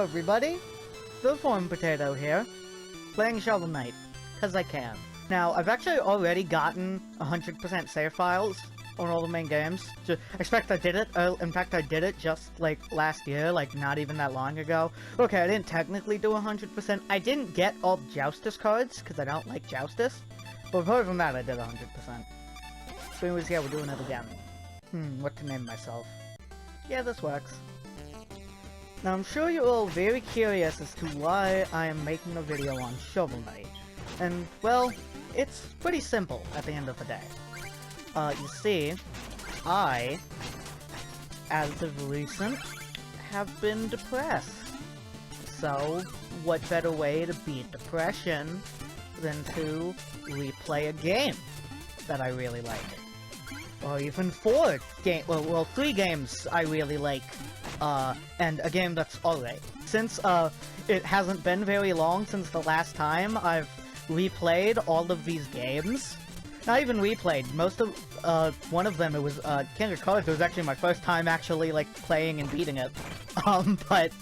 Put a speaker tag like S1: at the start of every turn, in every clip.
S1: Hello everybody, the Form Potato here, playing Shovel Knight, cause I can. Now, I've actually already gotten 100% save files on all the main games. I expect I did it, in fact I did it just like last year, like not even that long ago. Okay, I didn't technically do 100%, I didn't get all Joustus cards, cause I don't like Joustus, but apart from that I did 100%. So anyways, yeah, we're doing it again. What to name myself? Yeah, this works. Now, I'm sure you're all very curious as to why I am making a video on Shovel Knight. And, well, it's pretty simple at the end of the day. You see, I, as of recent, have been depressed. So, what better way to beat depression than to replay a game that I really like? Or even 3 games I really like. And a game that's alright. Since, it hasn't been very long since the last time I've replayed all of these games. Not even replayed, most of, one of them, it was, King of Cards. It was actually my first time actually, like, playing and beating it. But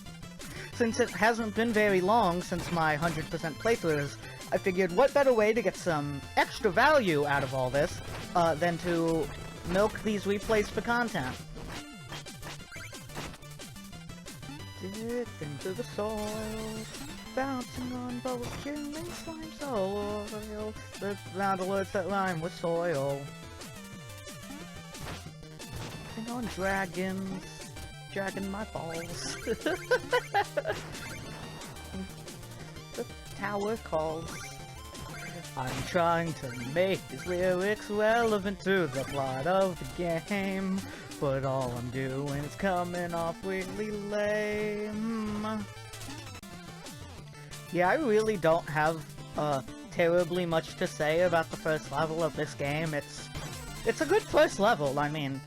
S1: since it hasn't been very long since my 100% playthroughs, I figured what better way to get some extra value out of all this, than to milk these replays for content. Dip into the soil, bouncing on bubbles, killing slime soil. Let's round the words that rhyme with soil. Sing on dragons, dragging my balls. The tower calls. I'm trying to make these lyrics relevant to the plot of the game, but all I'm doing is coming off really lame. Yeah, I really don't have terribly much to say about the first level of this game. It's a good first level. I mean,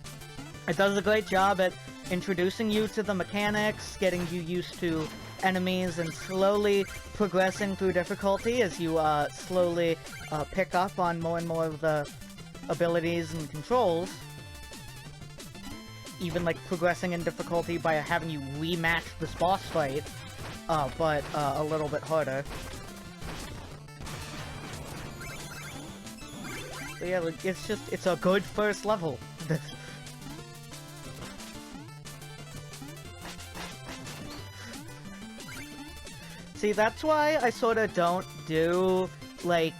S1: it does a great job at introducing you to the mechanics, getting you used to enemies, and slowly progressing through difficulty as you slowly pick up on more and more of the abilities and controls. Even like progressing in difficulty by having you rematch this boss fight, but a little bit harder. So yeah, like, it's a good first level. See, that's why I sorta don't do, like,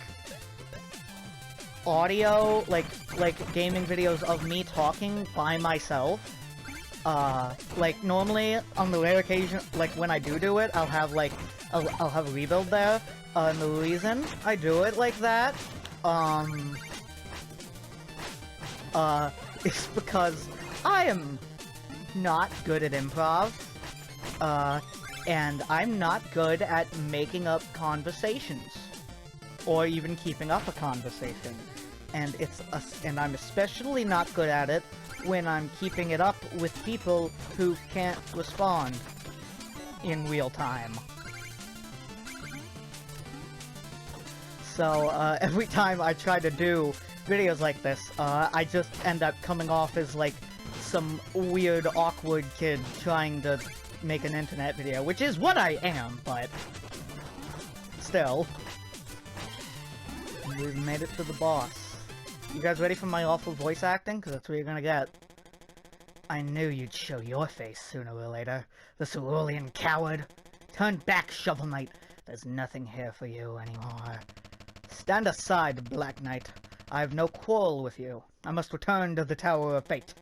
S1: audio, like gaming videos of me talking by myself. Like, normally, on the rare occasion, like, when I do it, I'll have, like, I'll have a rebuild there, and the reason I do it like that, is because I am not good at improv, and I'm not good at making up conversations, or even keeping up a conversation. And I'm especially not good at it when I'm keeping it up with people who can't respond in real time. So, every time I try to do videos like this, I just end up coming off as, like, some weird, awkward kid trying to make an internet video, which is what I am, but still. We've made it to the boss. You guys ready for my awful voice acting? Because that's what you're gonna get. I knew you'd show your face sooner or later, the cerulean coward. Turn back, Shovel Knight. There's nothing here for you anymore. Stand aside, Black Knight. I have no quarrel with you. I must return to the Tower of Fate.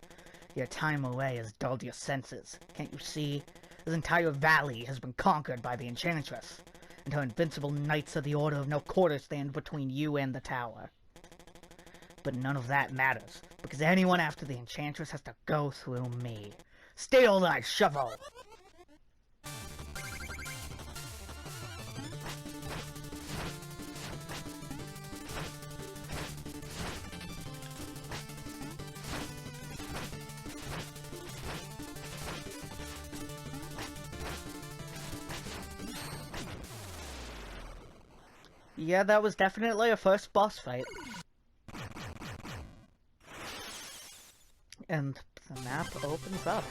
S1: Your time away has dulled your senses. Can't you see? This entire valley has been conquered by the Enchantress, and her invincible knights of the Order of No Quarter stand between you and the tower. But none of that matters, because anyone after the Enchantress has to go through me. Steal thy shovel! Yeah, that was definitely a first boss fight. And the map opens up.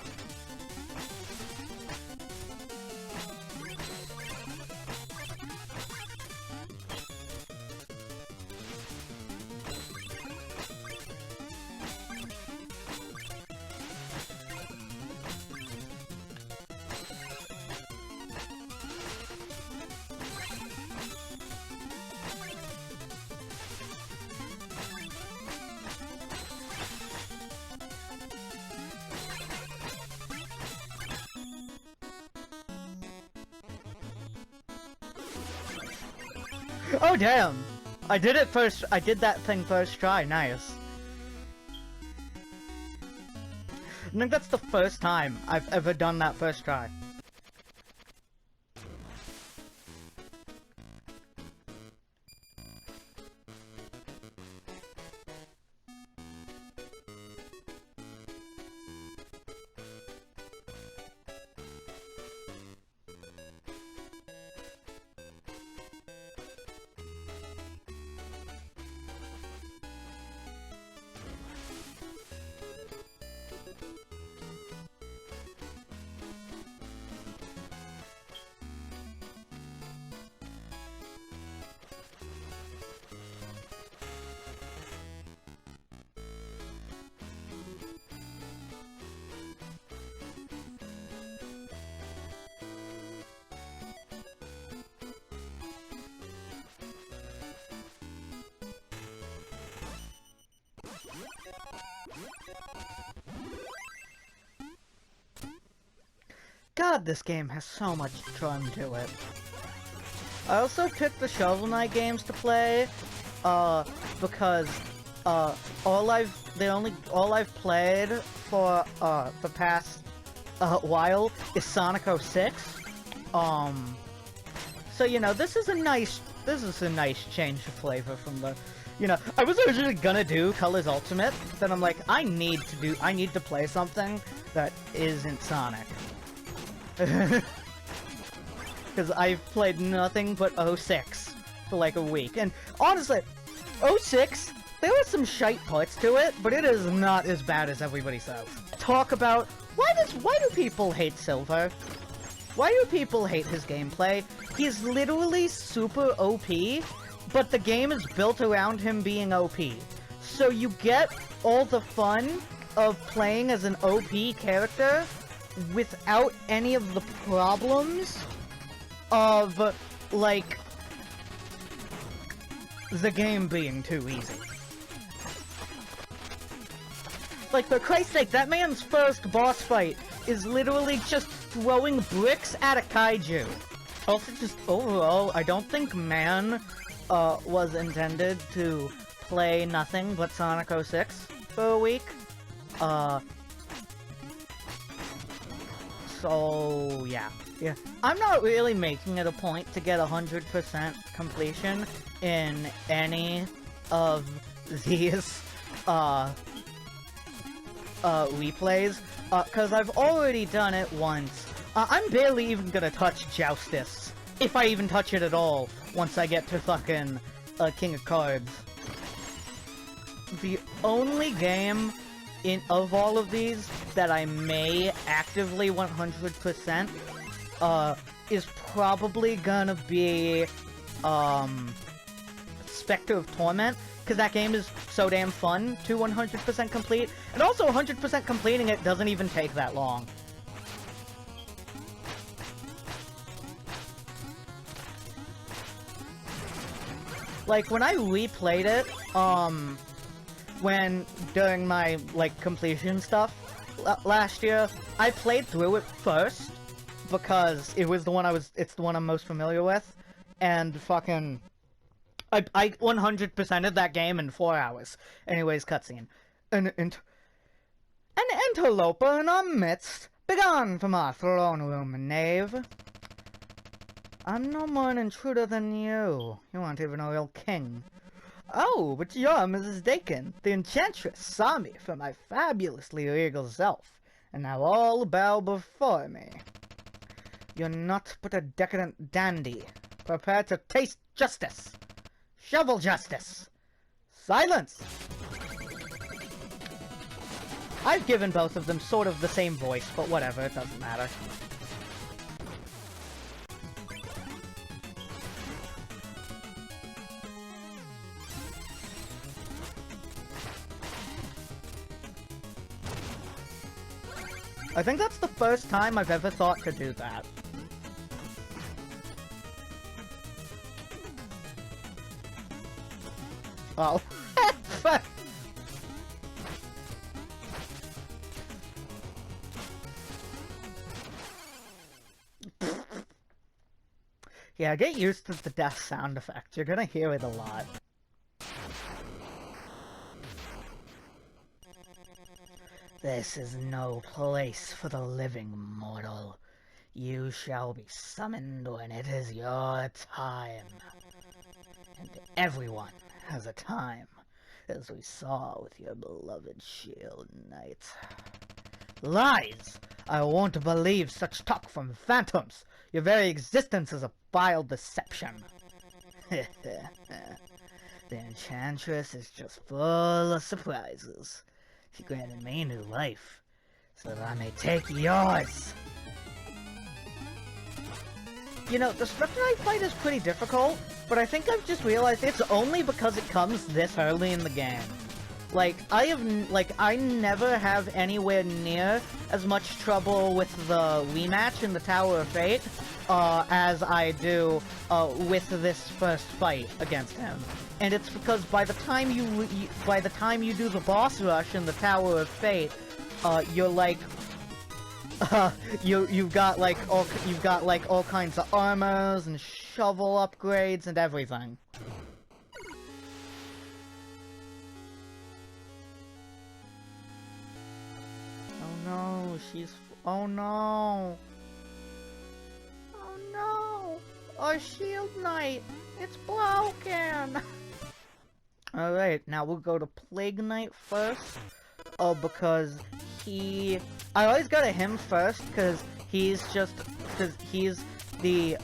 S1: Oh damn! I did that thing first try, nice. I think that's the first time I've ever done that first try. God, this game has so much charm to it. I also picked the Shovel Knight games to play, because, all I've played for, the past, while is Sonic 06. So, you know, this is a nice change of flavor from the, you know, I was originally gonna do Colors Ultimate, then I'm like, I need to play something that isn't Sonic. Because I've played nothing but 06 for like a week, and honestly, 06, there were some shite parts to it, but it is not as bad as everybody says. Talk about, why do people hate Silver? Why do people hate his gameplay? He's literally super OP, but the game is built around him being OP. So you get all the fun of playing as an OP character without any of the problems of, like, the game being too easy. Like, for Christ's sake, that man's first boss fight is literally just throwing bricks at a kaiju. Also, just overall, I don't think man, was intended to play nothing but Sonic 06 for a week. So, yeah. I'm not really making it a point to get 100% completion in any of these, replays, cause I've already done it once. I'm barely even gonna touch Joustus, if I even touch it at all, once I get to fucking, King of Cards. The only game of all of these that I may actively 100%, is probably gonna be, Spectre of Torment, because that game is so damn fun to 100% complete, and also 100% completing it doesn't even take that long. Like, when I replayed it, during my, like, completion stuff last year, I played through it first, because it was the one it's the one I'm most familiar with, and fucking, I 100%ed that game in 4 hours. Anyways, cutscene. An interloper in our midst, begone from our throne room, knave. I'm no more an intruder than you. You aren't even a real king. Oh, but you're Mrs. Dakin. The enchantress saw me for my fabulously regal self, and now all bow before me. You're not but a decadent dandy. Prepare to taste justice. Shovel justice. Silence! I've given both of them sort of the same voice, but whatever, it doesn't matter. I think that's the first time I've ever thought to do that. Oh. Fuck. Yeah, get used to the death sound effect. You're gonna hear it a lot. This is no place for the living, mortal. You shall be summoned when it is your time. And everyone has a time, as we saw with your beloved Shield Knight. Lies! I won't believe such talk from phantoms! Your very existence is a vile deception. The Enchantress is just full of surprises. She granted me new life, so that I may take yours! You know, the Spectre fight is pretty difficult, but I think I've just realized it's only because it comes this early in the game. Like, I never have anywhere near as much trouble with the rematch in the Tower of Fate, as I do, with this first fight against him. And it's because by the time you do the boss rush in the Tower of Fate, you're like, you've got like all kinds of armors and shovel upgrades and everything. Oh no, oh no! Oh no! Our Shield Knight! It's broken! Alright, now we'll go to Plague Knight first. Because I always go to him first, because he's the,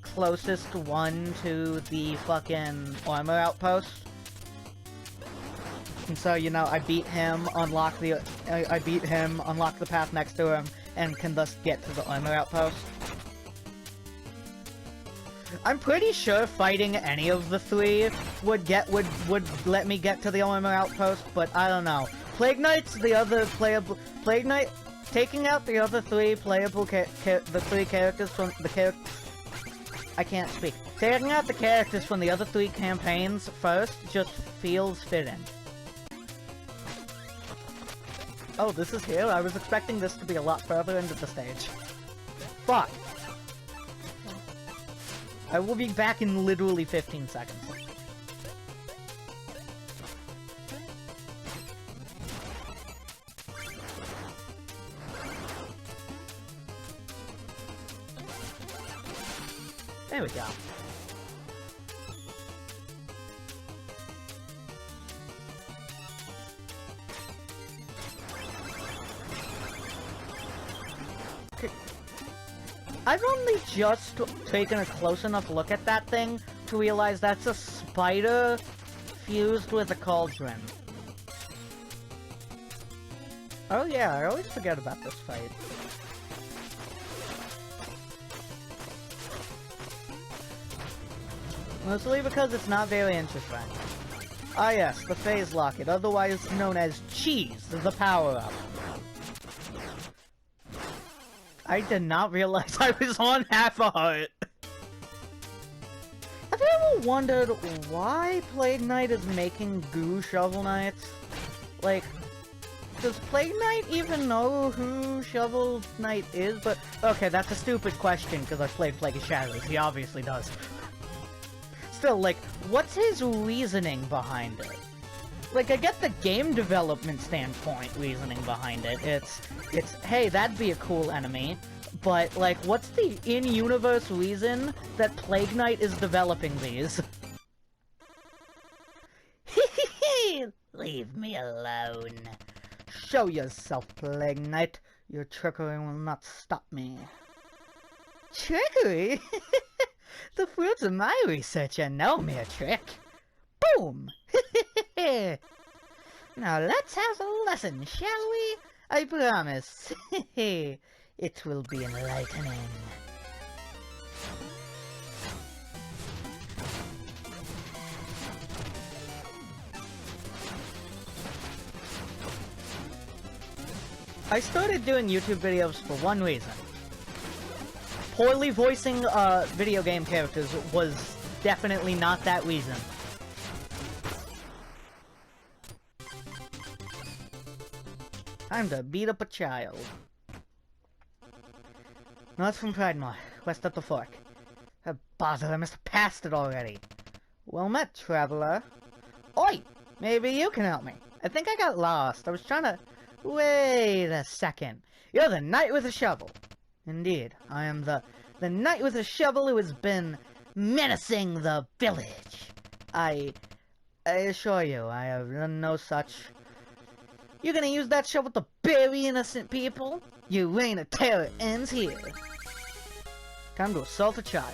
S1: closest one to the fucking armor outpost. And so, you know, I beat him, unlock the path next to him, and can thus get to the armor outpost. I'm pretty sure fighting any of the three would let me get to the armor outpost, but I don't know. Plague Knight's the other playable. Plague Knight, taking out the other three playable the three characters from the I can't speak. Taking out the characters from the other three campaigns first just feels fitting. Oh, this is here? I was expecting this to be a lot further into the stage. Fuck! I will be back in literally 15 seconds. There we go. I've only just taken a close enough look at that thing to realize that's a spider fused with a cauldron. Oh yeah, I always forget about this fight. Mostly because it's not very interesting. Ah yes, the Phase Locket, otherwise known as Cheese, the power-up. I did not realize I was on half a heart. Have you ever wondered why Plague Knight is making goo Shovel Knights? Like, does Plague Knight even know who Shovel Knight is? But, okay, that's a stupid question because I played Plague of Shadows. He obviously does. Still, like, what's his reasoning behind it? Like, I get the game development standpoint reasoning behind it. It's, hey, that'd be a cool enemy. But, like, what's the in-universe reason that Plague Knight is developing these? Leave me alone. Show yourself, Plague Knight. Your trickery will not stop me. Trickery? The fruits of my research are no mere trick. Boom! Now let's have a lesson, shall we? I promise. It will be enlightening. I started doing YouTube videos for one reason. Poorly voicing video game characters was definitely not that reason. Time to beat up a child. North from Pridemore, west up the fork. A bother, I must have passed it already. Well met, traveler. Oi! Maybe you can help me. I think I got lost. I was trying to... Wait a second. You're the knight with a shovel. Indeed, I am the knight with a shovel who has been menacing the village. I assure you, I have done no such. You're gonna use that shovel to bury innocent people? Your reign of terror ends here. Time to assault a child.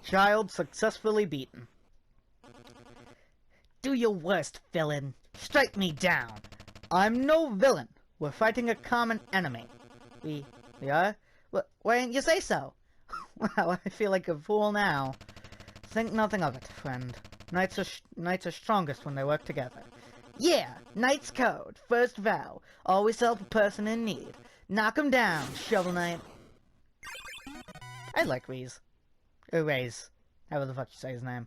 S1: Child successfully beaten. Do your worst, villain. Strike me down. I'm no villain. We're fighting a common enemy. We are? Why didn't you say so? Well, I feel like a fool now. Think nothing of it, friend. Knights are strongest when they work together. Yeah, Knight's code. First vow. Always help a person in need. Knock 'em down, Shovel Knight. I like Reese. Or Raze. However the fuck you say his name.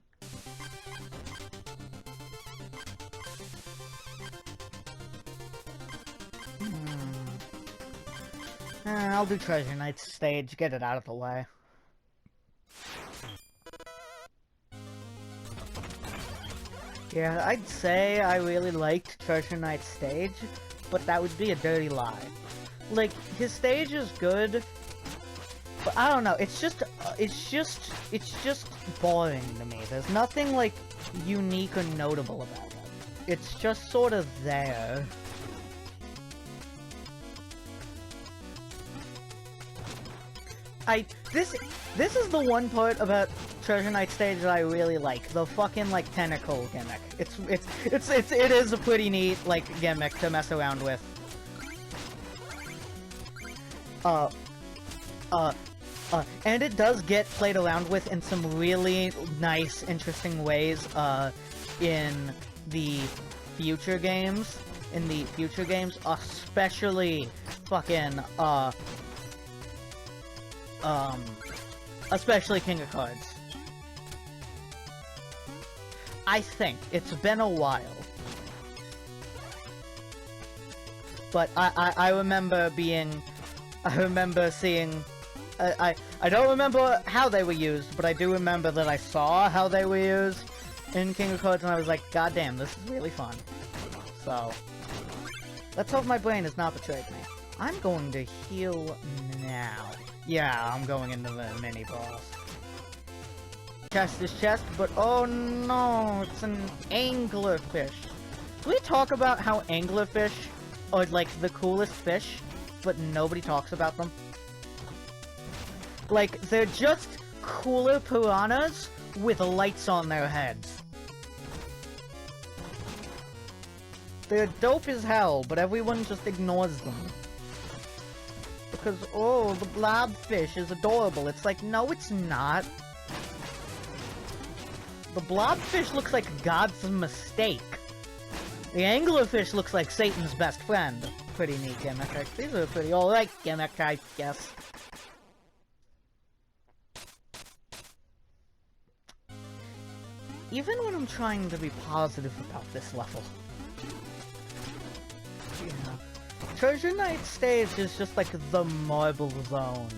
S1: I'll do Treasure Knight's stage, get it out of the way. Yeah, I'd say I really liked Treasure Knight's stage, but that would be a dirty lie. Like, his stage is good, but I don't know, it's just boring to me. There's nothing, like, unique or notable about it. It's just sort of there. This is the one part about Treasure Knight stage that I really like. The fucking, like, tentacle gimmick. It is a pretty neat, like, gimmick to mess around with. And it does get played around with in some really nice, interesting ways, in the future games. Especially fucking, especially King of Cards. I think. It's been a while. But I remember seeing... I don't remember how they were used, but I do remember that I saw how they were used in King of Cards, and I was like, God damn, this is really fun. So, let's hope my brain has not betrayed me. I'm going to heal now. Yeah, I'm going into the mini-boss. Chest is chest, but oh no, it's an anglerfish. Can we talk about how anglerfish are, like, the coolest fish, but nobody talks about them? Like, they're just cooler piranhas with lights on their heads. They're dope as hell, but everyone just ignores them. Because, oh, the blobfish is adorable. It's like, no, it's not. The blobfish looks like God's mistake. The anglerfish looks like Satan's best friend. Pretty neat gimmick. These are pretty alright gimmick, I guess. Even when I'm trying to be positive about this level. Yeah. Treasure Knight stage is just like the marble zone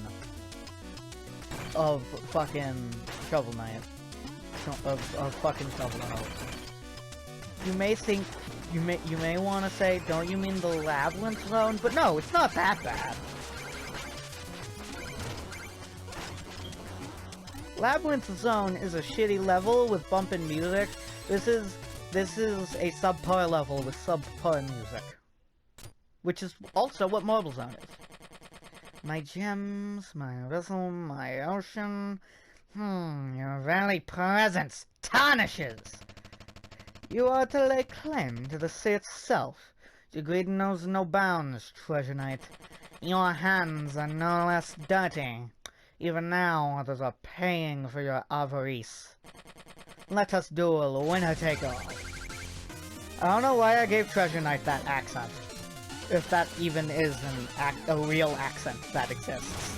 S1: of fucking Shovel Knight. Of fucking Shovel Knight. You may think, you may want to say, don't you mean the Labyrinth zone? But no, it's not that bad. Labyrinth zone is a shitty level with bumpin' music. This is a subpar level with subpar music. Which is also what Marble Zone is. My gems, my vessel, my ocean... your very presence tarnishes! You are to lay claim to the sea itself. Your greed knows no bounds, Treasure Knight. Your hands are no less dirty. Even now, others are paying for your avarice. Let us duel, winner take all. I don't know why I gave Treasure Knight that accent. If that even is a real accent that exists.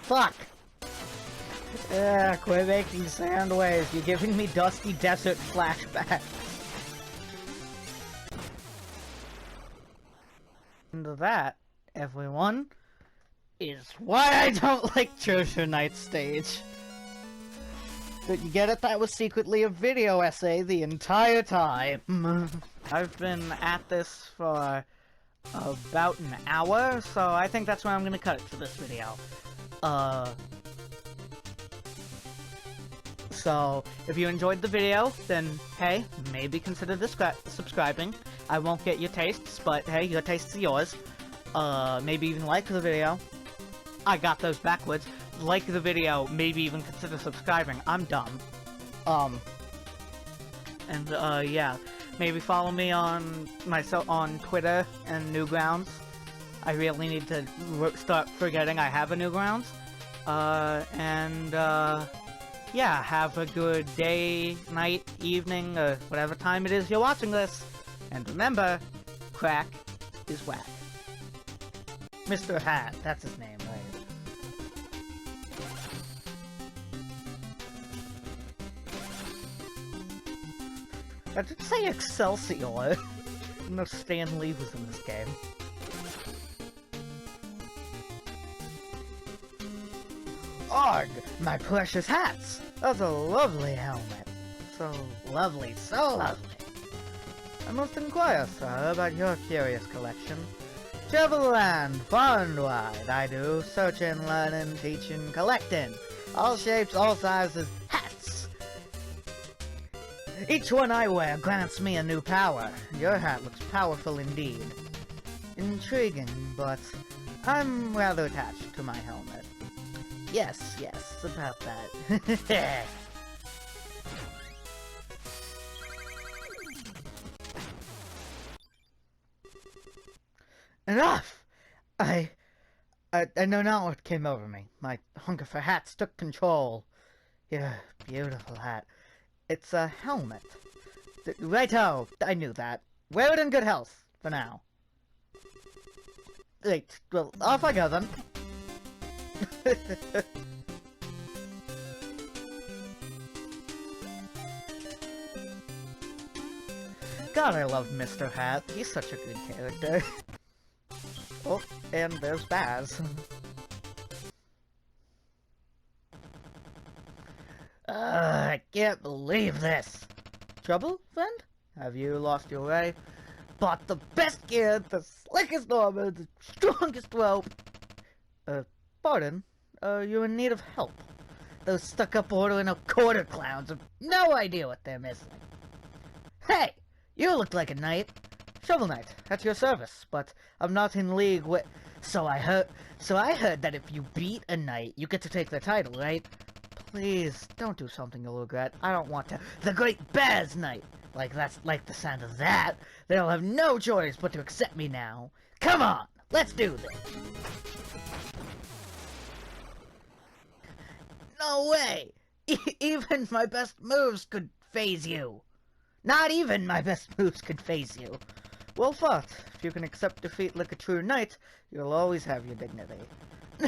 S1: Fuck! Quit making sound waves. You're giving me Dusty Desert flashbacks. And that, everyone, is why I don't like Treasure Knight stage. Did you get it? That was secretly a video essay the entire time. I've been at this for about an hour, so I think that's where I'm gonna cut it for this video. So, if you enjoyed the video, then, hey, maybe consider subscribing. I won't get your tastes, but hey, your tastes are yours. Maybe even like the video. I got those backwards. Like the video, maybe even consider subscribing. I'm dumb. Yeah. Maybe follow me on on Twitter and Newgrounds. I really need to start forgetting I have a Newgrounds. Yeah, have a good day, night, evening, or whatever time it is you're watching this. And remember, crack is whack. Mr. Hat, that's his name, right? I did say Excelsior. No, Stan Lee was in this game. Arg, my precious hats! That's a lovely helmet. So lovely, so lovely. I must inquire, sir, about your curious collection. Travel the land, far and wide, I do, searching, learning, teaching, collecting. All shapes, all sizes, hats! Each one I wear grants me a new power. Your hat looks powerful indeed. Intriguing, but I'm rather attached to my helmet. Yes, about that. Enough! I know not what came over me. My hunger for hats took control. Your beautiful hat. It's a helmet. Righto! I knew that. Wear it in good health, for now. Wait, well, off I go then. God, I love Mr. Hat. He's such a good character. Oh, and there's Baz. I can't believe this. Trouble, friend? Have you lost your way? Bought the best gear, the slickest armor, the strongest rope. Pardon? You're in need of help. Those stuck-up ordering of quarter clowns have no idea what they're missing. Hey! You look like a knight. Shovel Knight, at your service, but I'm not in league with... So I heard that if you beat a knight, you get to take the title, right? Please, don't do something you'll regret. I don't want to... The Great Baz Knight! Like the sound of that. They'll have no choice but to accept me now. Come on! Let's do this! No way! Even my best moves could phase you. Not even my best moves could phase you. Well fought. If you can accept defeat like a true knight, you'll always have your dignity.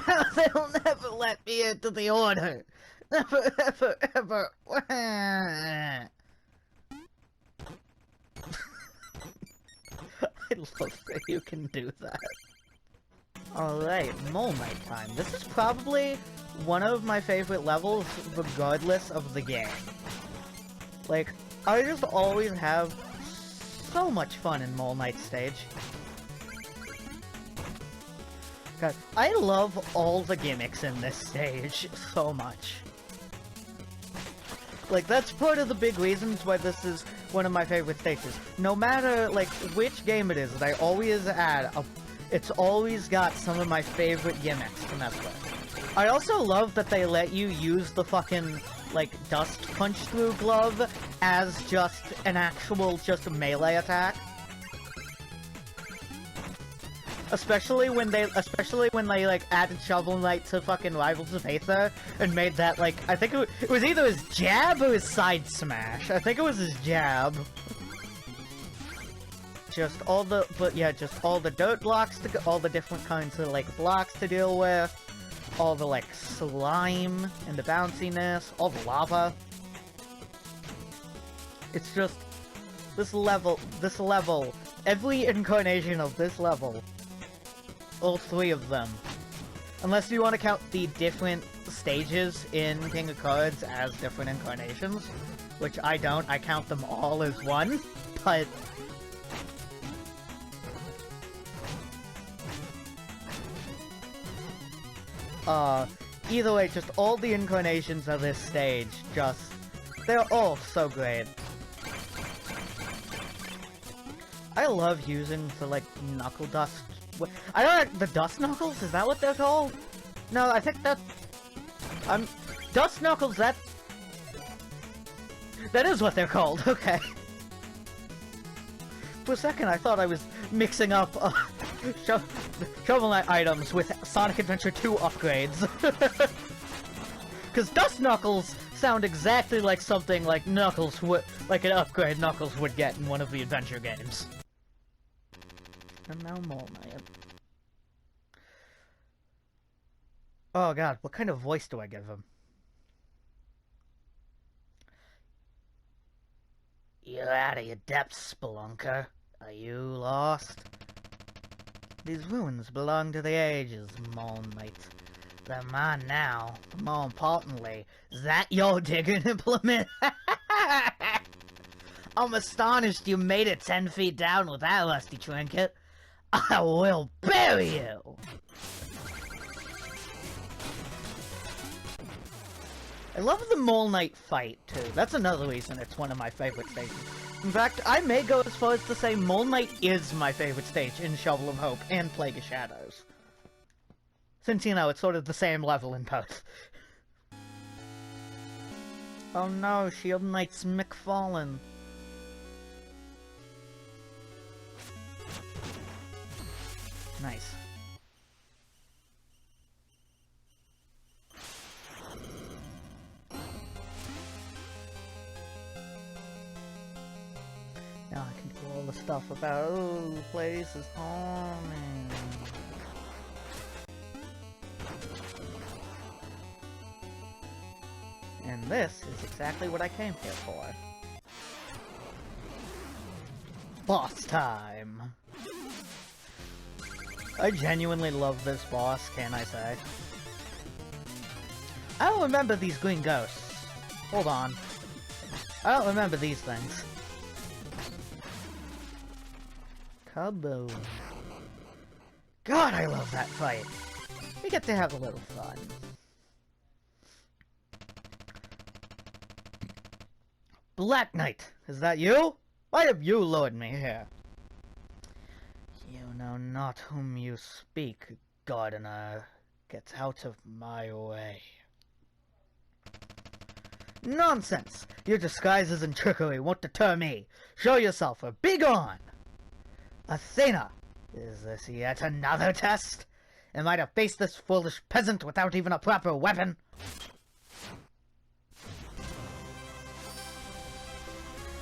S1: Now they'll never let me into the order. Never, ever, ever. I love that you can do that. Alright, Mole Knight time. This is probably one of my favorite levels, regardless of the game. Like, I just always have so much fun in Mole Knight stage. God, I love all the gimmicks in this stage so much. Like, that's part of the big reasons why this is one of my favorite stages. No matter, like, which game it is that I always add, it's always got some of my favorite gimmicks to mess with. I also love that they let you use the fucking, like, dust punch-through glove as just an actual, just a melee attack. Especially when they, like, added Shovel Knight to fucking Rivals of Aether and made that, like, I think it was either his jab or his side smash. I think it was his jab. Just all the dirt blocks all the different kinds of, like, blocks to deal with. All the, like, slime and the bounciness, all the lava. It's just, this level, every incarnation of this level, all three of them, Unless you want to count the different stages in King of Cards as different incarnations, which I don't. I count them all as one, but... either way, just all the incarnations of this stage, just... they're all so great. I love using the, like, knuckle dust... I don't know, the dust knuckles? Is that what they're called? No, I think that... dust knuckles, that is what they're called, okay. For a second, I thought I was mixing up, Shovel Knight items with Sonic Adventure 2 upgrades. Because Dust Knuckles sound exactly like something like Knuckles would, like an upgrade Knuckles would get in one of the adventure games. And now Mole Knight. Oh god, what kind of voice do I give him? You're out of your depths, Spelunker. Are you lost? These ruins belong to the ages, Mole Knight. They're mine now. More importantly, is that your digging implement? I'm astonished you made it 10 feet down with that rusty trinket. I will bury you! I love the Mole Knight fight, too. That's another reason it's one of my favorite stages. In fact, I may go as far as to say Mole Knight is my favorite stage in Shovel of Hope and Plague of Shadows. Since, you know, it's sort of the same level in both. Oh no, Shield Knight's McFallen. Nice. Now I can do all the stuff about, oh, the place is haunted. And this is exactly what I came here for. Boss time! I genuinely love this boss, can I say? I don't remember these green ghosts. Hold on. I don't remember these things. Kaboom. God, I love that fight. We get to have a little fun. Black Knight, is that you? Why have you lured me here? You know not whom you speak, gardener. Get out of my way. Nonsense! Your disguises and trickery won't deter me. Show yourself or be gone! Athena, is this yet another test? Am I to face this foolish peasant without even a proper weapon?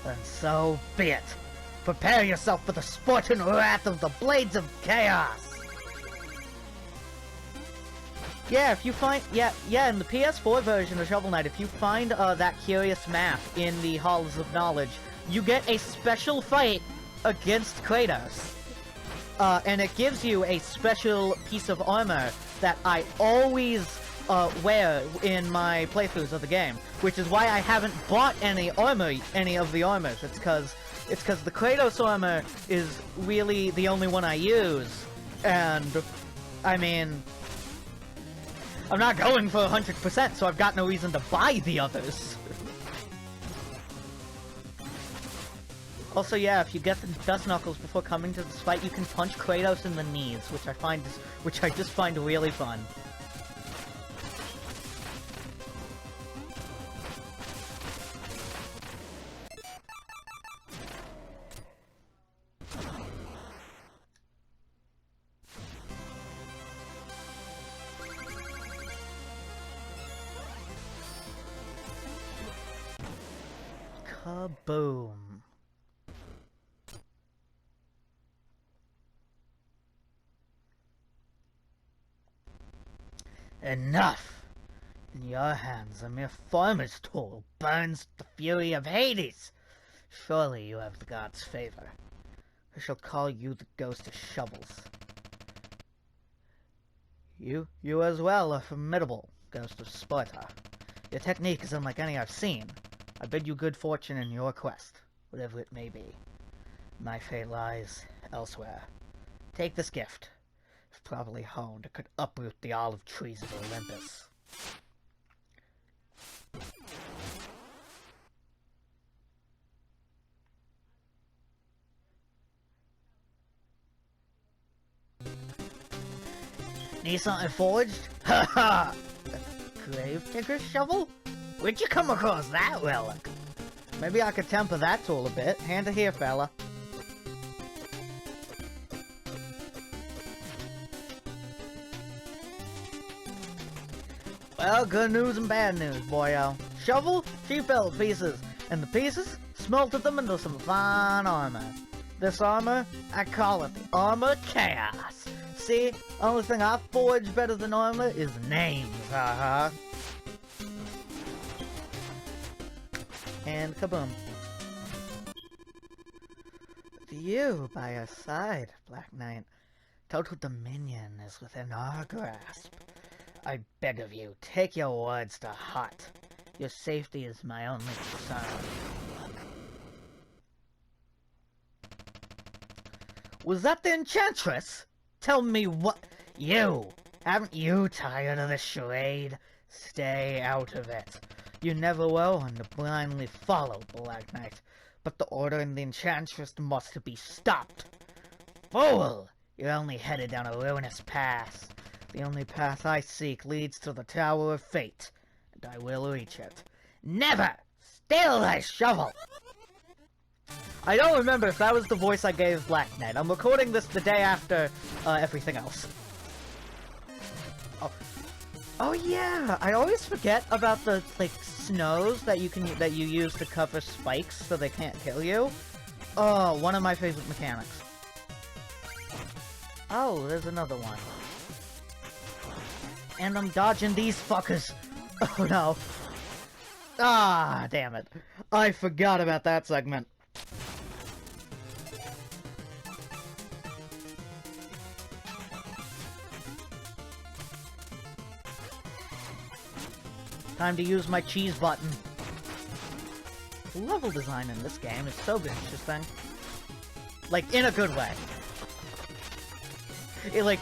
S1: Then so be it. Prepare yourself for the sport and wrath of the Blades of Chaos! Yeah, if you find... Yeah, in the PS4 version of Shovel Knight, if you find that curious map in the Halls of Knowledge, you get a special fight against Kratos. And it gives you a special piece of armor that I always wear in my playthroughs of the game, which is why I haven't bought any of the armors. It's because the Kratos armor is really the only one I use, and I mean, I'm not going for 100%, so I've got no reason to buy the others. Also, yeah, if you get the Dust Knuckles before coming to this fight, you can punch Kratos in the knees, which I just find really fun. Kaboom. Enough! In your hands, a mere farmer's tool burns the fury of Hades. Surely you have the god's favor. I shall call you the ghost of shovels. You as well are formidable, Ghost of Sparta. Your technique is unlike any I've seen. I bid you good fortune in your quest, whatever it may be. My fate lies elsewhere. Take this gift. If properly honed, it could uproot the olive trees of Olympus. Need something forged? Ha ha! A grave digger's shovel? Where'd you come across that relic? Maybe I could temper that tool a bit. Hand it here, fella. Well, good news and bad news, boyo. Shovel, she fell to pieces, and the pieces smelted them into some fine armor. This armor, I call it the Armor Chaos. See, only thing I forge better than armor is names, haha. And kaboom. With you by your side, Black Knight, total dominion is within our grasp. I beg of you, take your words to heart. Your safety is my only concern. Was that the Enchantress? Tell me what... You! Haven't you tired of this charade? Stay out of it. You never were one to blindly follow, Black Knight. But the order in the Enchantress must be stopped. Fool! You're only headed down a ruinous path. The only path I seek leads to the Tower of Fate, and I will reach it. Never! Steal thy shovel! I don't remember if that was the voice I gave Black Knight. I'm recording this the day after everything else. Oh yeah, I always forget about the like snows that you use to cover spikes so they can't kill you. Oh, one of my favorite mechanics. Oh, there's another one. And I'm dodging these fuckers. Oh no. Ah, damn it. I forgot about that segment. Time to use my cheese button. The level design in this game is so interesting. Like, in a good way. The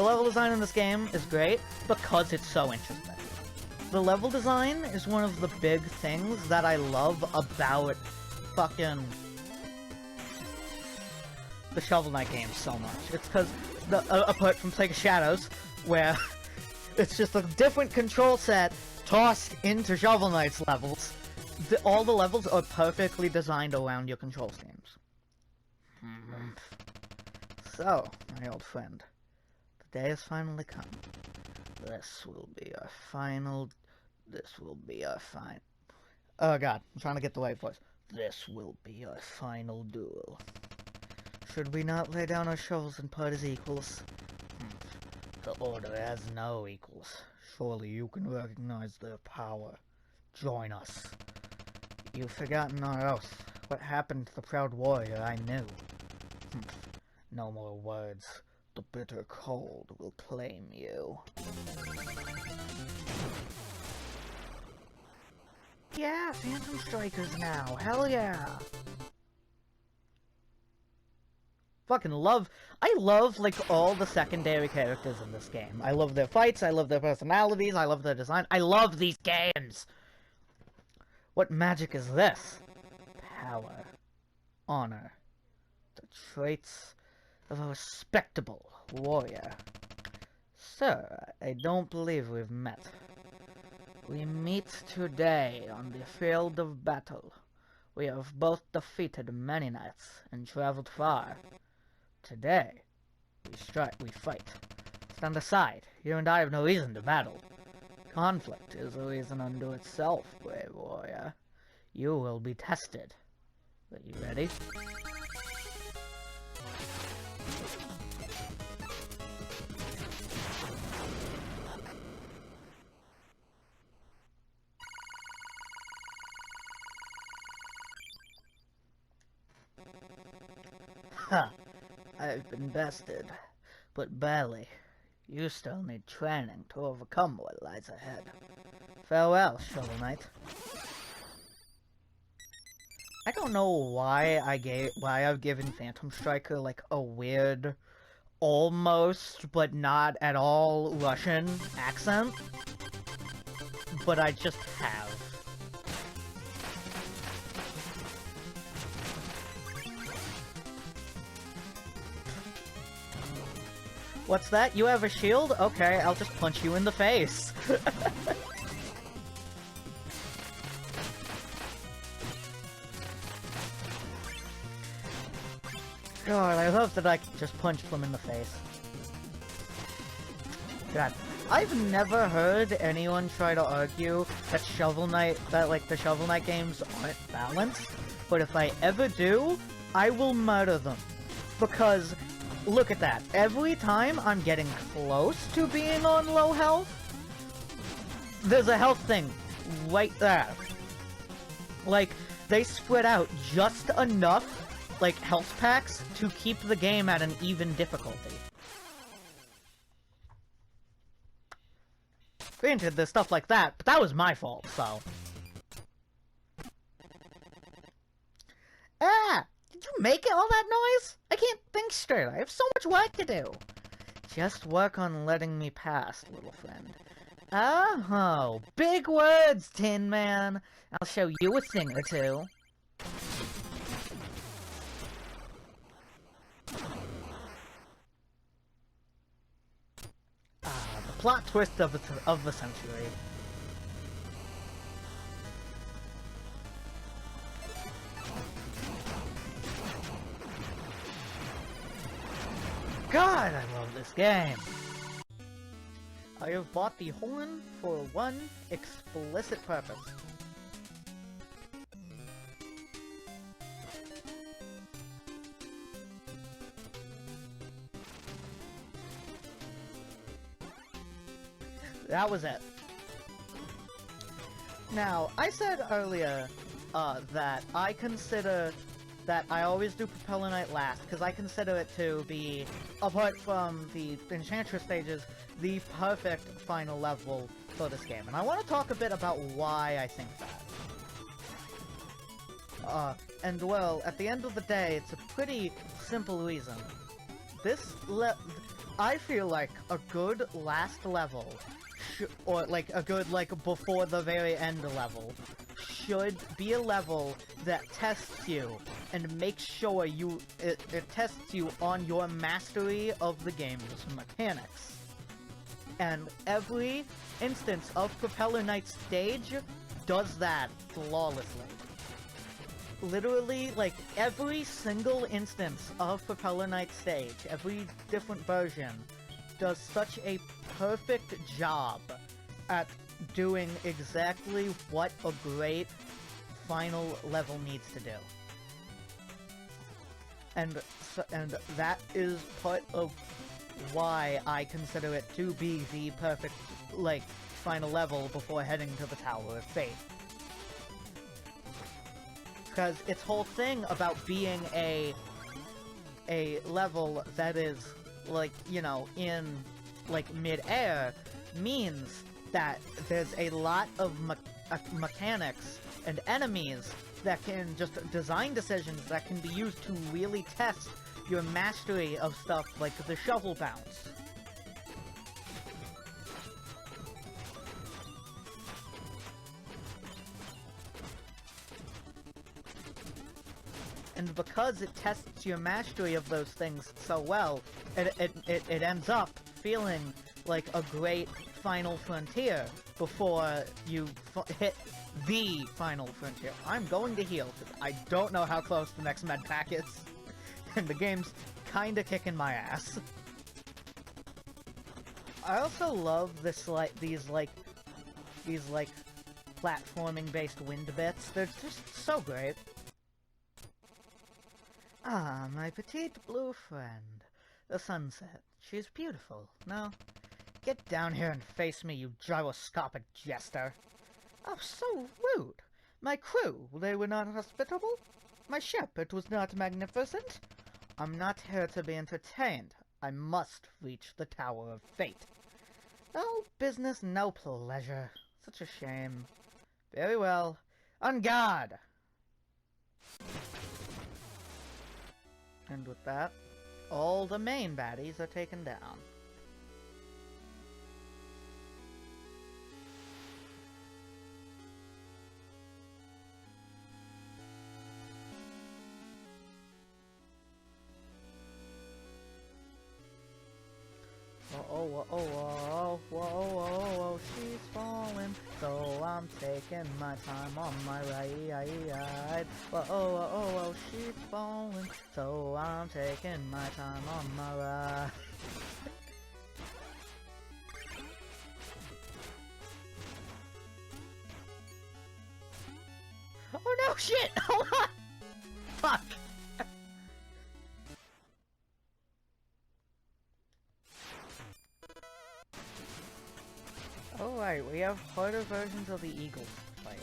S1: level design in this game is great because it's so interesting. The level design is one of the big things that I love about fucking the Shovel Knight games so much. It's because, apart from Plague of Shadows, where it's just a different control set tossed into Shovel Knight's levels, all the levels are perfectly designed around your control schemes. So, my old friend, the day has finally come. This will be our final... Oh god, I'm trying to get the right voice. This will be our final duel. Should we not lay down our shovels and part as equals? The Order has no equals. Surely you can recognize their power. Join us. You've forgotten our oath. What happened to the proud warrior I knew? No more words. The bitter cold will claim you. Yeah, Phantom Strikers now. Hell yeah. Fucking love. I love, like, all the secondary characters in this game. I love their fights, I love their personalities, I love their design. I love these games! What magic is this? Power. Honor. The traits of a respectable warrior. Sir, I don't believe we've met. We meet today on the field of battle. We have both defeated many knights and traveled far. Today, we fight. Stand aside. You and I have no reason to battle. Conflict is a reason unto itself, brave warrior. You will be tested. Are you ready? Ha! I've been bested, but barely. You still need training to overcome what lies ahead. Farewell, Shovel Knight. I don't know why I've given Phantom Striker like a weird, almost but not at all Russian accent, but I just have. What's that? You have a shield? Okay, I'll just punch you in the face. God, I love that I can just punch them in the face. God, I've never heard anyone try to argue that the Shovel Knight games aren't balanced, but if I ever do, I will murder them. Because, look at that, every time I'm getting close to being on low health, there's a health thing right there. Like, they spread out just enough like health packs to keep the game at an even difficulty. Granted, there's stuff like that, but that was my fault, so. Ah! Did you make all that noise? I can't think straight. I have so much work to do. Just work on letting me pass, little friend. Oh, big words, Tin Man. I'll show you a thing or two. Plot twist of the century. God, I love this game. I have bought the horn for one explicit purpose. That was it. Now, I said earlier that I consider that I always do Propeller Knight last, because I consider it to be, apart from the Enchantress stages, the perfect final level for this game. And I want to talk a bit about why I think that. And well, at the end of the day, it's a pretty simple reason. I feel like a good last level or like a good before the very end level should be a level that tests you and makes sure it tests you on your mastery of the game's mechanics. And every instance of Propeller Knight stage does that flawlessly. Literally, like, every single instance of Propeller Knight stage, every different version, does such a perfect job at doing exactly what a great final level needs to do. And that is part of why I consider it to be the perfect, like, final level before heading to the Tower of Fate. Because its whole thing about being a level that is, like, you know, in, like, mid-air means that there's a lot of mechanics and enemies that can just design decisions that can be used to really test your mastery of stuff like the shovel bounce. And because it tests your mastery of those things so well, it ends up feeling like a great final frontier before you hit the final frontier. I'm going to heal, because I don't know how close the next med pack is, and the game's kinda kicking my ass. I also love these platforming-based wind bits. They're just so great. Ah, my petite blue friend. The sunset. She's beautiful. Now, get down here and face me, you gyroscopic jester. Oh, so rude. My crew, they were not hospitable? My ship, it was not magnificent? I'm not here to be entertained. I must reach the Tower of Fate. No business, no pleasure. Such a shame. Very well. On guard! And with that, all the main baddies are taken down. Whoa, she's falling, so I'm taking my time on my ride. Whoa, she's falling, so I'm taking my time on my ride. Oh no, shit! Hold on! Fuck! Alright, we have harder versions of the Eagle fight.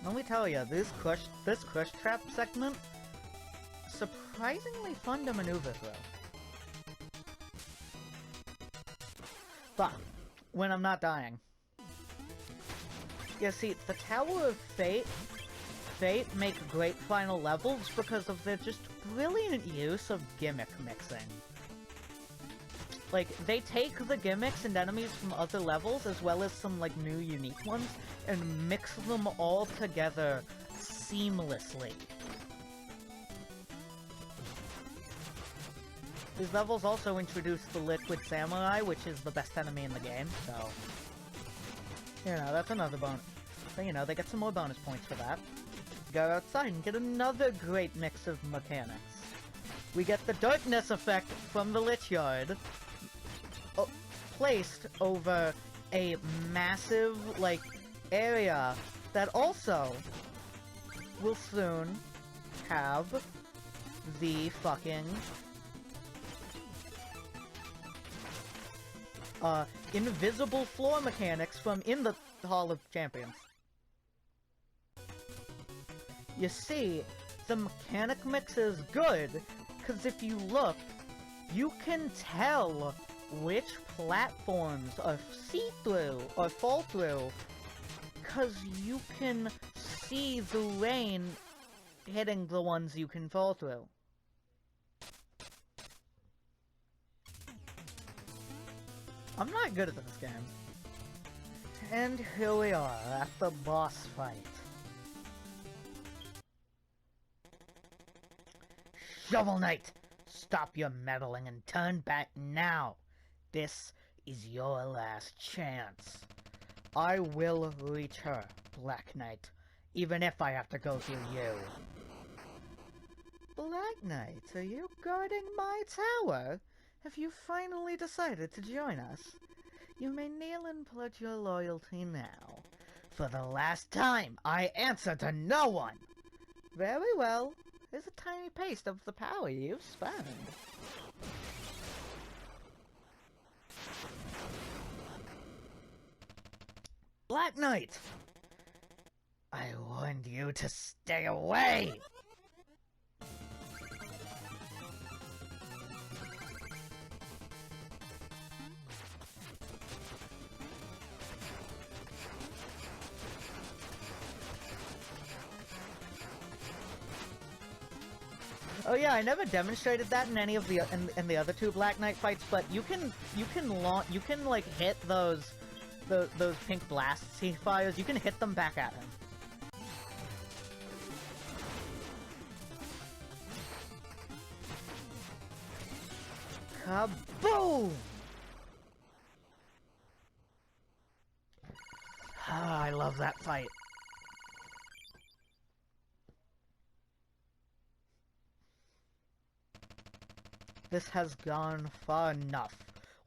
S1: Let me tell you, this crush trap segment, surprisingly fun to maneuver through. But, when I'm not dying. Yeah, see, the Tower of Fate make great final levels because of their just brilliant use of gimmick mixing. Like, they take the gimmicks and enemies from other levels, as well as some, like, new unique ones, and mix them all together seamlessly. These levels also introduce the Liquid Samurai, which is the best enemy in the game, so... You know, that's another bonus. So, you know, they get some more bonus points for that. Go outside and get another great mix of mechanics. We get the Darkness effect from the Lich Yard, placed over a massive, like, area that also will soon have the fucking invisible floor mechanics from in the Hall of Champions. You see, the mechanic mix is good, because if you look, you can tell which platforms are see-through or fall-through, because you can see the rain hitting the ones you can fall through. I'm not good at this game. And here we are, at the boss fight. Shovel Knight! Stop your meddling and turn back now! This is your last chance. I will reach her, Black Knight, even if I have to go through you. Black Knight, are you guarding my tower? Have you finally decided to join us? You may kneel and pledge your loyalty now. For the last time, I answer to no one! Very well. Here's a tiny taste of the power you've spent. Black Knight! I warned you to stay away! Oh yeah, I never demonstrated that in any of the in the other two Black Knight fights, but you can like hit those pink blasts he fires. You can hit them back at him. Kaboom! Ah, I love that fight. This has gone far enough.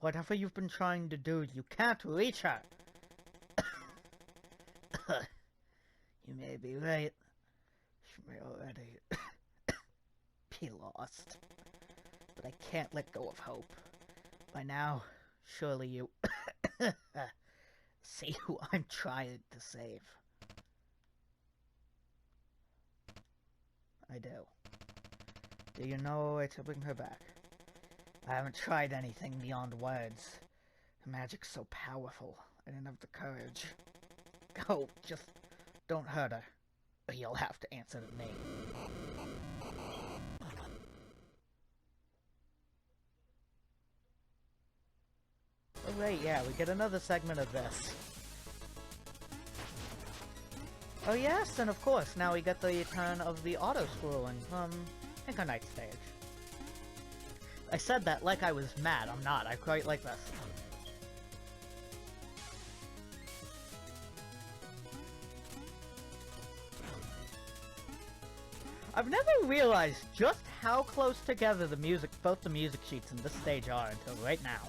S1: Whatever you've been trying to do, you can't reach her. You may be right. She may already be lost. But I can't let go of hope. By now, surely you see who I'm trying to save. I do. Do you know a way to bring her back? I haven't tried anything beyond words. Her magic's so powerful. I didn't have the courage. Go, just don't hurt her. Or you'll have to answer to me. Oh right, yeah, we get another segment of this. Oh yes, and of course, now we get the turn of the auto-scrolling from Propeller Knight stage. I said that like I was mad. I'm not. I quite like this. I've never realized just how close together both the music sheets in this stage are until right now.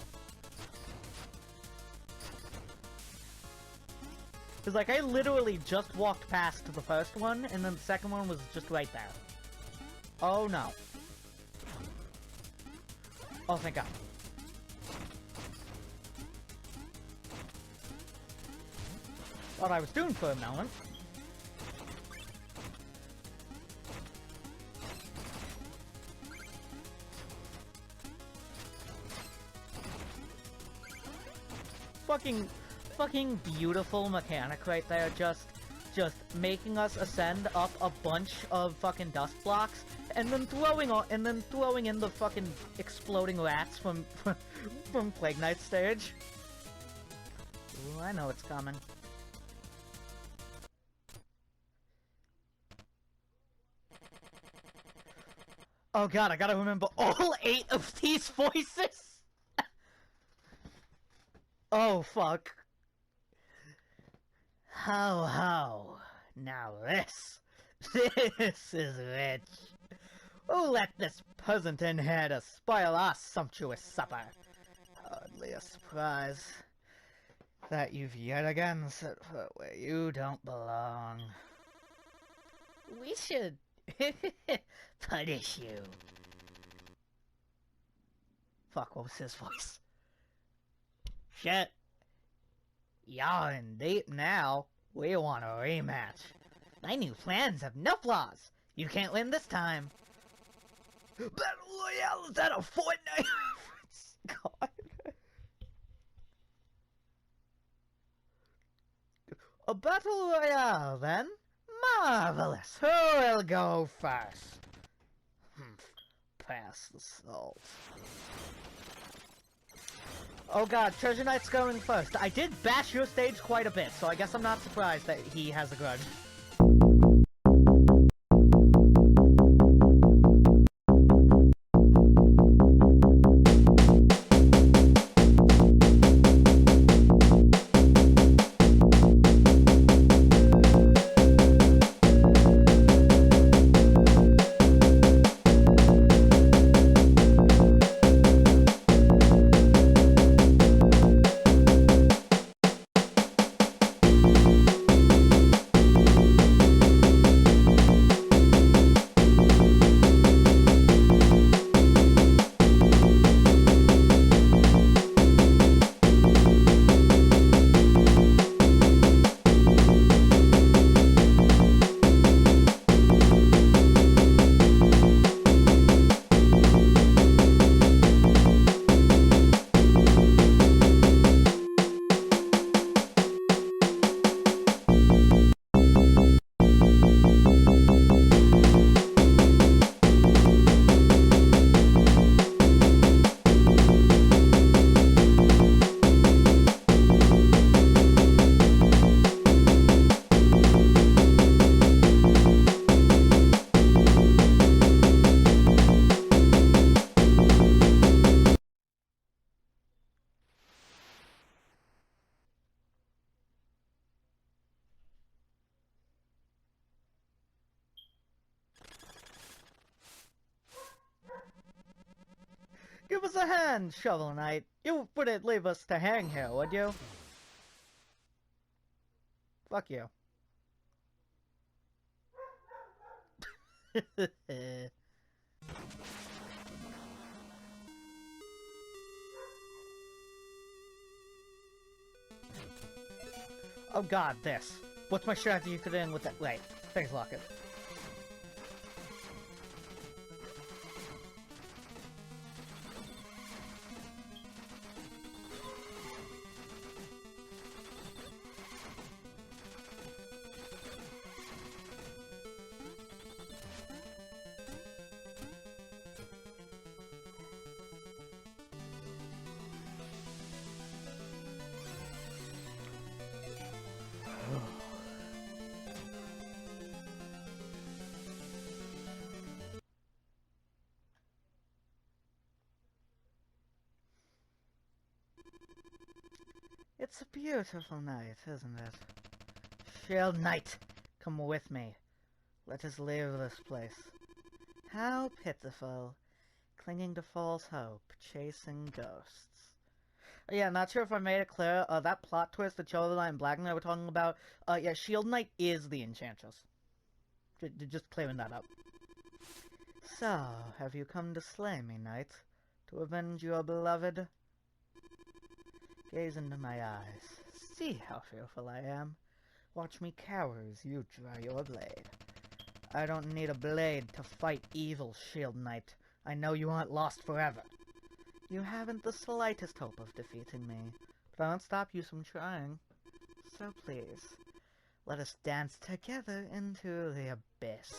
S1: Because, like, I literally just walked past the first one, and then the second one was just right there. Oh, no. Oh, thank God. Thought I was doomed for a moment. Fucking beautiful mechanic right there, just making us ascend up a bunch of fucking dust blocks, and then throwing in the fucking exploding rats from Plague Knight stage. Ooh, I know it's coming. Oh god, I gotta remember all 8 of these voices! Oh fuck. Ho ho. Now this is rich. Who let this peasant in here to spoil our sumptuous supper? Hardly a surprise that you've yet again set foot where you don't belong. We should punish you. Fuck, what was his voice? Shit. Y'all in deep now. We want a rematch. My new plans have no flaws. You can't win this time. Battle Royale, is that a Fortnite reference? God. A Battle Royale, then? Marvelous. Who will go first? Pass the salt. Oh god, Treasure Knight's going first. I did bash your stage quite a bit, so I guess I'm not surprised that he has a grudge. Give us a hand, Shovel Knight. You wouldn't leave us to hang here, would you? Fuck you. Oh god, this. What's my strategy for dealing with that? Wait, thanks, Locket. It's a beautiful night, isn't it? Shield Knight, come with me. Let us leave this place. How pitiful. Clinging to false hope, chasing ghosts. Yeah, not sure if I made it clear. That plot twist that Chola and Black Knight were talking about. Yeah, Shield Knight is the Enchantress. Just clearing that up. So, have you come to slay me, Knight? To avenge your beloved? Gaze into my eyes. See how fearful I am. Watch me cower as you draw your blade. I don't need a blade to fight evil, Shield Knight. I know you aren't lost forever. You haven't the slightest hope of defeating me, but I won't stop you from trying. So please, let us dance together into the abyss.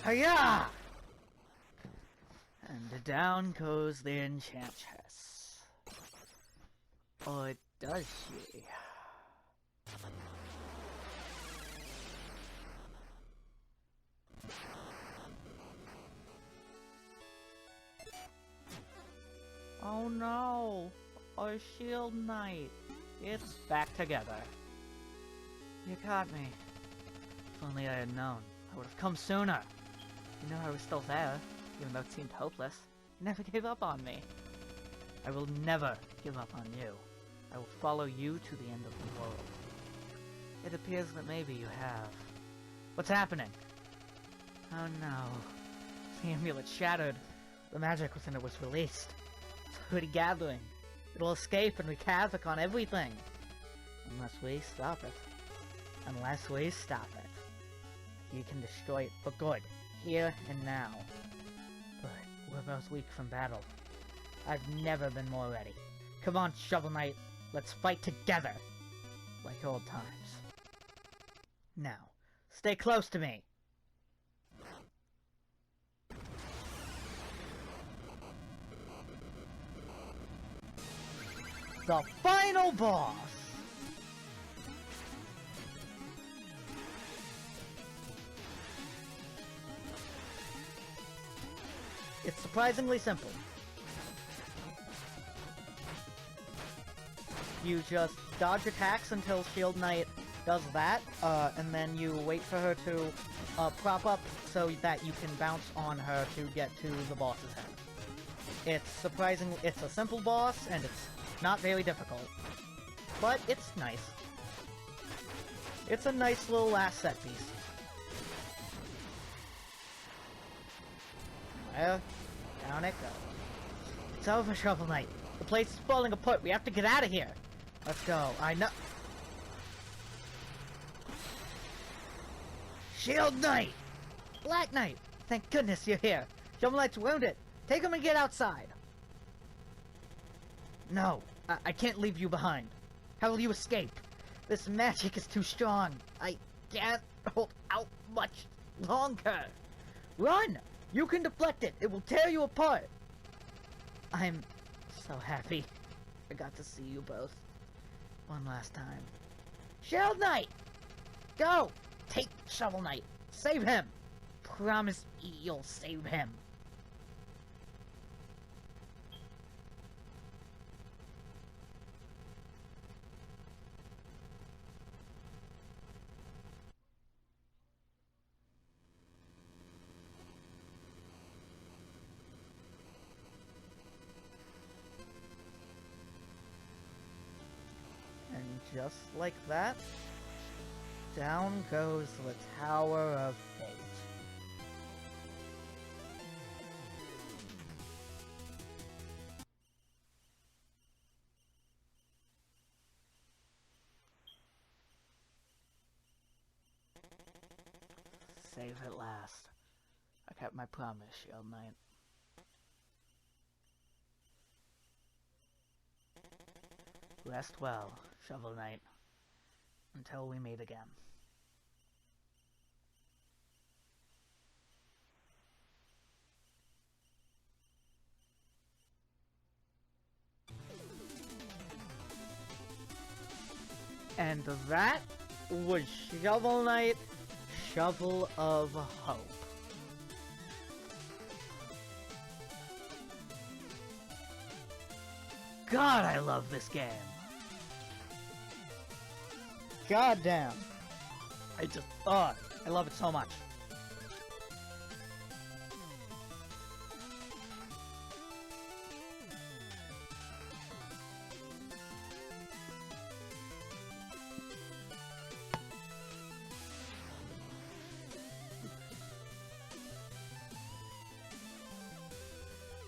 S1: Hiya! And down goes the Enchantress. Or does she? Oh no! Our Shield Knight! It's back together. You caught me. If only I had known, I would have come sooner. You know I was still there, even though it seemed hopeless. You never gave up on me. I will never give up on you. I will follow you to the end of the world. It appears that maybe you have. What's happening? Oh no. The amulet shattered. The magic within it was released. It's already gathering. It'll escape and wreak havoc on everything. Unless we stop it. Unless we stop it. You can destroy it for good. Here and now. But we're both weak from battle. I've never been more ready. Come on, Shovel Knight. Let's fight together. Like old times. Now, stay close to me. The final boss! It's surprisingly simple. You just dodge attacks until Shield Knight does that, and then you wait for her to prop up so that you can bounce on her to get to the boss's head. It's a simple boss, and it's not very difficult. But it's nice. It's a nice little last set piece. Well, down it goes. It's over, Shovel Knight. The place is falling apart. We have to get out of here. Let's go. I know. Shield Knight! Black Knight! Thank goodness you're here. Shovel Knight's wounded. Take him and get outside. No, I can't leave you behind. How will you escape? This magic is too strong. I can't hold out much longer. Run! You can deflect it. It will tear you apart. I'm so happy I got to see you both one last time. Shield Knight! Go! Take Shovel Knight. Save him. Promise me you'll save him. just like that, down goes the Tower of Fate. Save at last. I kept my promise, Shield Knight. Rest well, Shovel Knight, until we meet again. And that was Shovel Knight, Shovel of Hope. God, I love this game. God damn. I love it so much.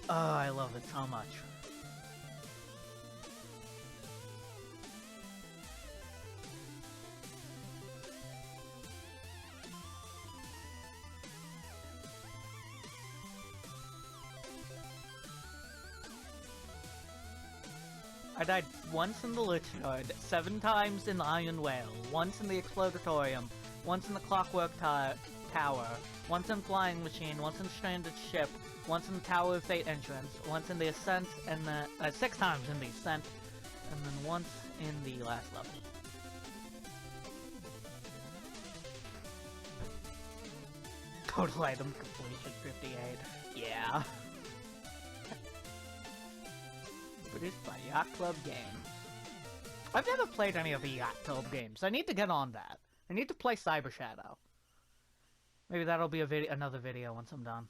S1: Oh, I love it so much. I died once in the Lich Hood, 7 times in the Iron Whale, once in the Explodatorium, once in the Clockwork Tower, once in Flying Machine, once in Stranded Ship, once in the Tower of Fate entrance, once in the Ascent, and the 6 times in the Ascent, and then once in the last level. Total item completion 58. Yeah. Produced by Yacht Club Games. I've never played any of the Yacht Club games. I need to get on that. I need to play Cyber Shadow. Maybe that'll be another video once I'm done.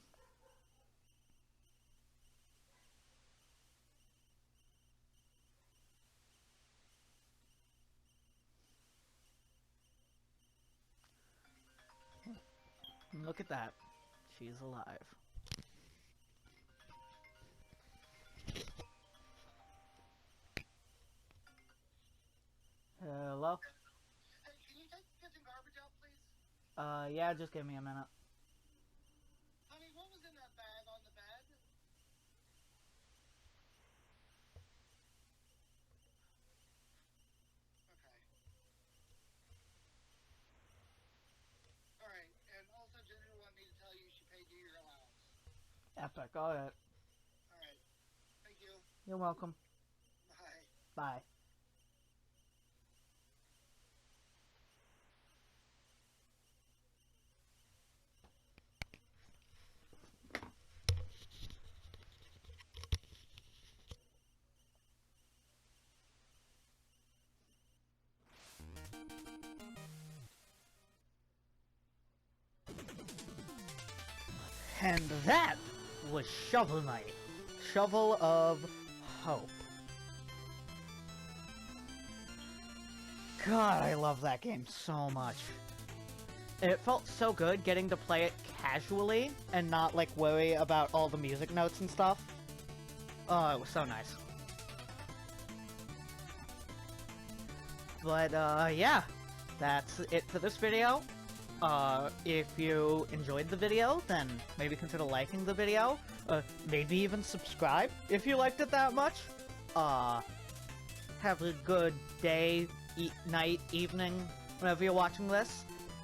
S1: Look at that. She's alive. Hello?
S2: Hey, can you get some garbage out, please?
S1: Yeah, just give me a minute.
S2: Honey, what was in that bag on the bed? Okay. Alright, and also Ginger wanted me to tell you she paid you your allowance.
S1: Epic, alright.
S2: Alright. Thank you.
S1: You're welcome.
S2: Bye.
S1: Bye. And that was Shovel Knight, Shovel of Hope. God, I love that game so much. It felt so good getting to play it casually and not like worry about all the music notes and stuff. Oh, it was so nice. But yeah, that's it for this video. If you enjoyed the video, then maybe consider liking the video. Maybe even subscribe if you liked it that much. Have a good day, night, evening, whenever you're watching this.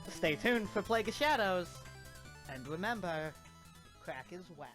S1: Stay tuned for Plague of Shadows. And remember, crack is whack.